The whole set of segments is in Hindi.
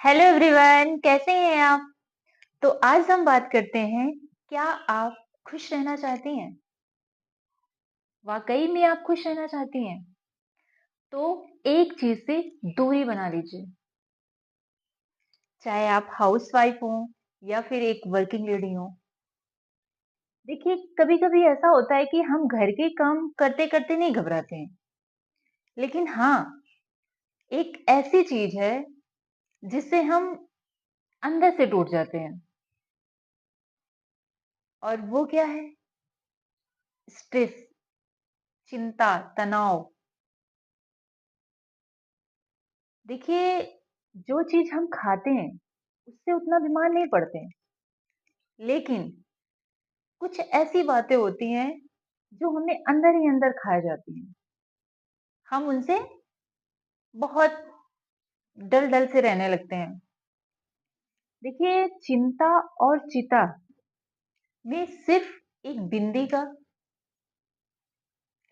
हेलो एवरीवन, कैसे हैं आप? तो आज हम बात करते हैं, क्या आप खुश रहना चाहती हैं? वाकई में आप खुश रहना चाहती हैं? तो एक चीज से दूरी बना लीजिए। चाहे आप हाउसवाइफ हो या फिर एक वर्किंग लेडी हो। देखिए, कभी-कभी ऐसा होता है कि हम घर के काम करते-करते नहीं घबराते हैं। लेकिन हाँ, एक ऐसी चीज है जिससे हम अंदर से टूट जाते हैं। और वो क्या है? स्ट्रेस, चिंता, तनाव। देखिए, जो चीज़ हम खाते हैं, उससे उतना बीमार नहीं पड़ते हैं। लेकिन कुछ ऐसी बातें होती हैं, जो हमें अंदर ही अंदर खा जाती हैं। हम उनसे बहुत डल-डल से रहने लगते हैं। देखिए, चिंता और चिता में सिर्फ़ एक बिंदी का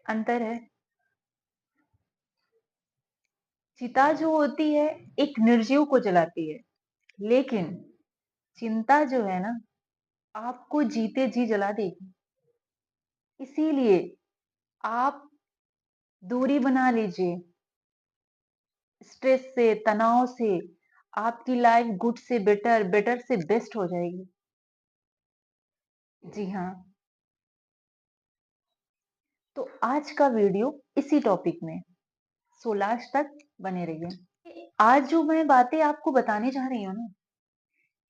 अंतर है। चिता जो होती है, एक निर्जीव को जलाती है। लेकिन चिंता जो है ना, आपको जीते जी जला देगी। इसीलिए आप दूरी बना लीजिए। स्ट्रेस से, तनाव से, आपकी लाइफ गुड से बेटर, बेटर से बेस्ट हो जाएगी। जी हाँ, तो आज का वीडियो इसी टॉपिक में, सो लास्ट तक बने रहिए। आज जो मैं बातें आपको बताने जा रही हूँ ना,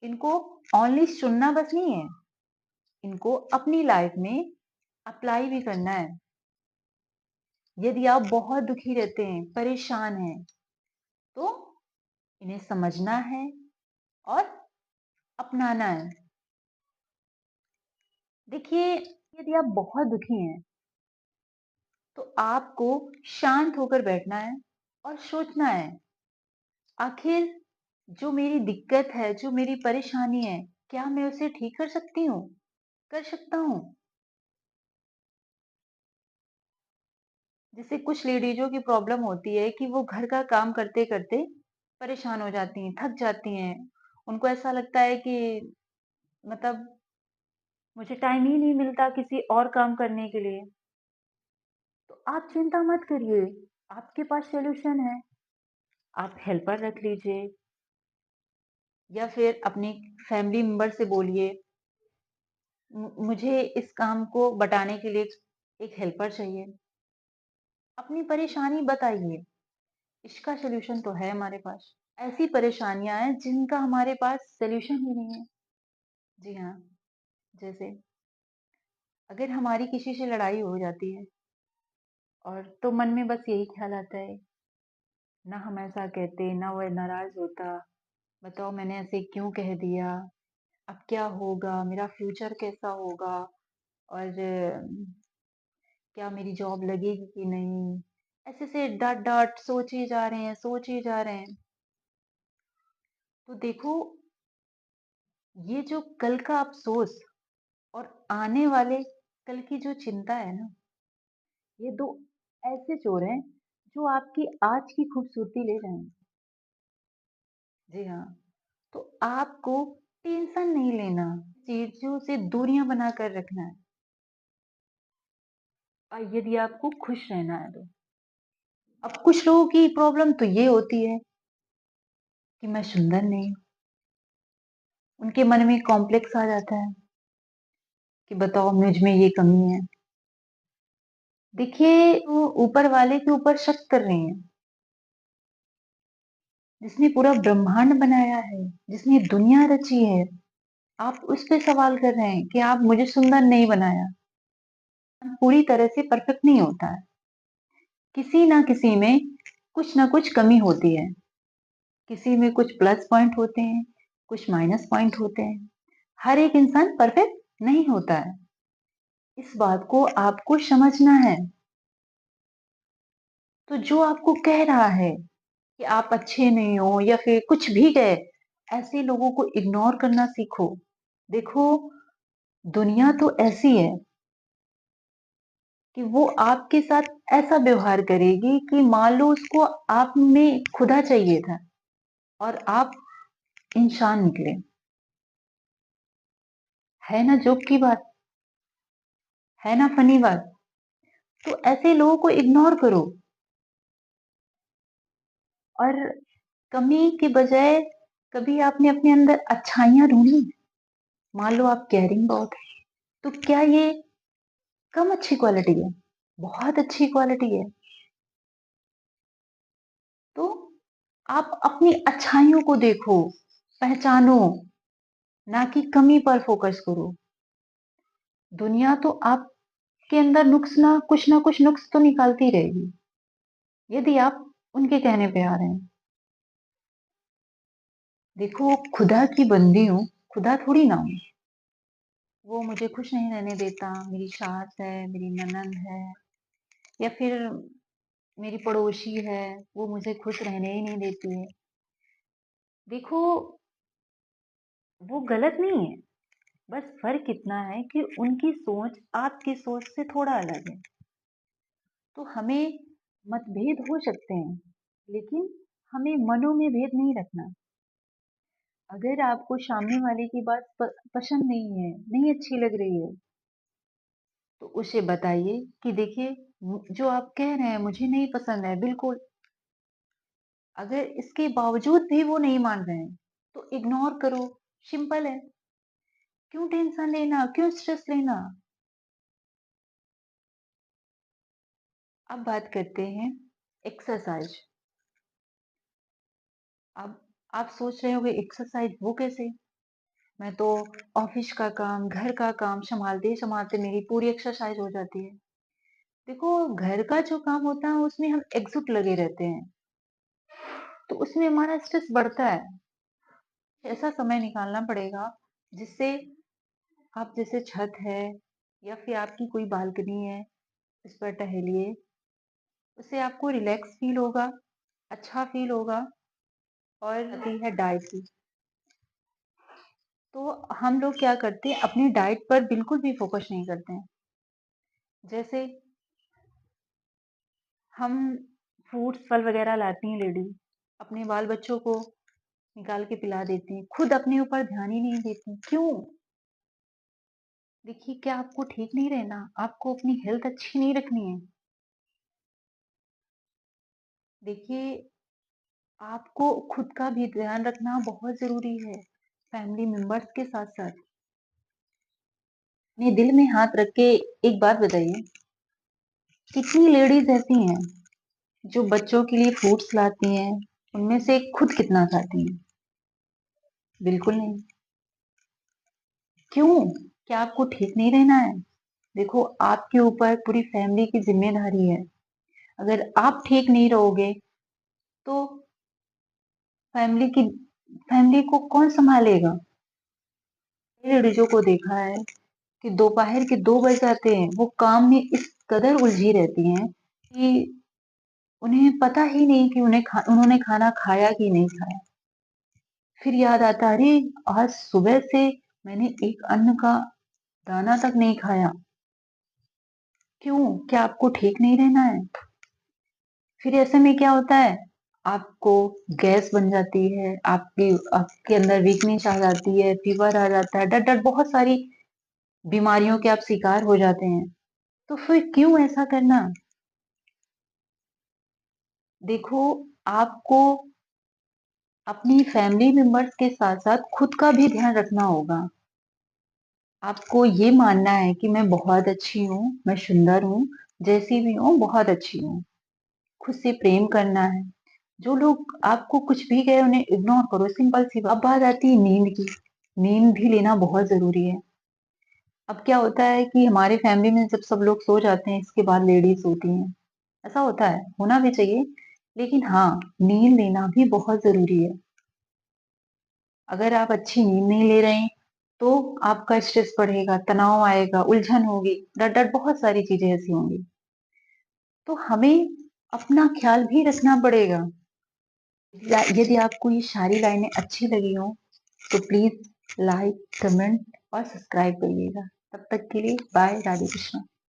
इनको ओनली सुनना बस नहीं है, इनको अपनी लाइफ में अप्लाई भी करना है। यदि आप बहुत दुखी रहते हैं, परेशान हैं, तो इन्हें समझना है और अपनाना है। देखिए, यदि आप बहुत दुखी हैं, तो आपको शांत होकर बैठना है और सोचना है, आखिर जो मेरी दिक्कत है, जो मेरी परेशानी है, क्या मैं उसे ठीक कर सकती हूँ? कर सकता हूँ? जैसे कुछ लेडीज़ों की प्रॉब्लम होती है कि वो घर का काम करते-करते परेशान हो जाती हैं, थक जाती हैं। उनको ऐसा लगता है कि मतलब मुझे टाइम ही नहीं मिलता किसी और काम करने के लिए। तो आप चिंता मत करिए, आपके पास सॉल्यूशन है। आप हेल्पर रख लीजिए या फिर अपनी फैमिली मेंबर से बोलिए, मुझे इस काम को बटाने के लिए एक हेल्पर चाहिए। अपनी परेशानी बताइए, इसका सॉल्यूशन तो है हमारे पास। ऐसी परेशानियाँ हैं जिनका हमारे पास सॉल्यूशन ही नहीं है। जी हाँ, जैसे अगर हमारी किसी से लड़ाई हो जाती है और तो मन में बस यही ख्याल आता है, ना हम ऐसा कहते, ना वो नाराज़ होता, बताओ मैंने ऐसे क्यों कह दिया? अब क्या होगा? मेरा फ्यूचर कैसा होगा? और क्या मेरी जॉब लगेगी कि नहीं? ऐसे से डट-डट सोचे जा रहे हैं, सोचे जा रहे हैं। तो देखो, ये जो कल का अफ़सोस और आने वाले कल की जो चिंता है ना, ये 2 ऐसे चोर हैं जो आपकी आज की खूबसूरती ले जाएँगे। जी हाँ, तो आपको टेंशन नहीं लेना, चीज़ों से दूरियाँ बनाकर रखना है और यदि आपको खुश रहना है तो। अब कुछ लोगों की प्रॉब्लम तो ये होती है कि मैं सुंदर नहीं हूँ। उनके मन में कॉम्प्लेक्स आ जाता है कि बताओ मुझ में ये कमी है। देखिए, वो ऊपर वाले के ऊपर शक कर रही हैं, जिसने पूरा ब्रह्मांड बनाया है, जिसने दुनिया रची है। आप उस पे सवाल कर रहे हैं कि आप मुझे सुंदर नहीं बनाया। पूरी तरह से परफेक्ट नहीं होता है। किसी ना किसी में कुछ ना कुछ कमी होती है। किसी में कुछ प्लस पॉइंट होते हैं, कुछ माइनस पॉइंट होते हैं। हर एक इंसान परफेक्ट नहीं होता है। इस बात को आपको समझना है। तो जो आपको कह रहा है कि आप अच्छे नहीं हो या फिर कुछ भी कहे, ऐसे लोगों को इग्नोर करना सीखो। देखो, दुनिया तो ऐसी है कि वो आपके साथ ऐसा व्यवहार करेगी कि मान लो उसको आप में खुदा चाहिए था और आप इंसान निकले। है ना जोक की बात, है ना फनी बात। तो ऐसे लोगों को इग्नोर करो और कमी के बजाय कभी आपने अपने अंदर अच्छाइयाँ ढूँढी? मान लो आप केयरिंग बहुत है, तो क्या ये कम अच्छी क्वालिटी है? बहुत अच्छी क्वालिटी है। तो आप अपनी अच्छाइयों को देखो, पहचानो, ना कि कमी पर फोकस करो। दुनिया तो आपके अंदर ना कुछ नुक्स तो निकालती रहेगी, यदि आप उनके कहने पे आ रहे हैं। देखो, खुदा की बंदी हूँ, खुदा थोड़ी ना हूँ। वो मुझे खुश नहीं रहने देता, मेरी सास है, मेरी ननंद है या फिर मेरी पड़ोसी है, वो मुझे खुश रहने ही नहीं देती है। देखो, वो गलत नहीं है, बस फ़र्क इतना है कि उनकी सोच आपकी सोच से थोड़ा अलग है। तो हमें मतभेद हो सकते हैं, लेकिन हमें मनों में भेद नहीं रखना। अगर आपको सामने वाले की बात पसंद नहीं है, नहीं अच्छी लग रही है, तो उसे बताइए कि देखिए जो आप कह रहे हैं मुझे नहीं पसंद है, बिल्कुल। अगर इसके बावजूद भी वो नहीं मान रहे हैं, तो इग्नोर करो, सिंपल है। क्यों टेंशन लेना, क्यों स्ट्रेस लेना? अब बात करते हैं एक्सरसाइज। अब आप सोच रहे होंगे एक्सरसाइज वो कैसे? मैं तो ऑफिस का काम, घर का काम संभालते-संभालते मेरी पूरी एक्सरसाइज हो जाती है। देखो, घर का जो काम होता है उसमें हम एकजुट लगे रहते हैं, तो उसमें हमारा स्ट्रेस बढ़ता है। ऐसा समय निकालना पड़ेगा जिससे आप जैसे छत है या फिर आपकी कोई बालकनी है, इस पर टहलिए। उससे आपको रिलैक्स फील होगा, अच्छा फील होगा। और आती है डाइट की। तो हम लोग क्या करते हैं, अपनी डाइट पर बिल्कुल भी फोकस नहीं करते हैं। जैसे हम फ्रूट्स फल वगैरह लाती हैं लेडी, अपने बाल बच्चों को निकाल के पिला देती हैं, खुद अपने ऊपर ध्यान ही नहीं देती। क्यों? देखिए, क्या आपको ठीक नहीं रहना, आपको अपनी हेल्थ अच्छी नहीं रखनी है? देखिए, आपको खुद का भी ध्यान रखना बहुत जरूरी है, फैमिली मेंबर्स के साथ साथ। अपने दिल में हाथ रख के एक बात बताइए, कितनी लेडीज ऐसी हैं जो बच्चों के लिए फ्रूट्स लाती हैं, उनमें से खुद कितना खाती हैं? बिल्कुल नहीं। क्यों? क्या आपको ठीक नहीं रहना है? देखो, आपके ऊपर पूरी फैमिली की जिम्मेदारी है। अगर आप ठीक नहीं रहोगे तो फैमिली की फैमिली को कौन संभालेगा? लेडीजों को देखा है कि दोपहर के 2 बज जाते हैं, वो काम में इस कदर उलझी रहती हैं कि उन्हें पता ही नहीं कि उन्होंने खाना खाया कि नहीं खाया। फिर याद आता, अरे! आज सुबह से मैंने एक अन्न का दाना तक नहीं खाया। क्यों? क्या आपको ठीक नहीं रहना है? फिर ऐसे में क्या होता है? आपको गैस बन जाती है, आपके अंदर वीकनेस आ जाती है, फीवर आ जाता है, डट-डट बहुत सारी बीमारियों के आप शिकार हो जाते हैं। तो फिर क्यों ऐसा करना? देखो, आपको अपनी फैमिली मेंबर्स के साथ-साथ खुद का भी ध्यान रखना होगा। आपको ये मानना है कि मैं बहुत अच्छी हूँ, मैं सुंदर हूँ, जैसी भी हूँ बहुत अच्छी हूँ। खुद से प्रेम करना है। जो लोग आपको कुछ भी कहे उन्हें इग्नोर करो, सिंपल सी बात। अब बात आती है नींद की। नींद भी लेना बहुत ज़रूरी है। अब क्या होता है कि हमारे फैमिली में जब सब लोग सो जाते हैं, इसके बाद लेडीज़ सोती हैं। ऐसा होता है, होना भी चाहिए। लेकिन हाँ, नींद लेना भी बहुत ज़रूरी है। अगर आप अच्छी नींद नहीं ले रहे हैं, तो आपका स्ट्रेस बढ़ेगा, तनाव आएगा, उलझन होगी, डट-डट बहुत सारी चीज़ें ऐसी होंगी। तो हमें अपना ख़्याल भी रखना पड़ेगा। यदि आपको ये सारी लाइनें अच्छी लगी हों, तो प्लीज़ लाइक, कमेंट और सब्सक्राइब करिएगा। तब तक के लिए बाय, राधे कृष्णा।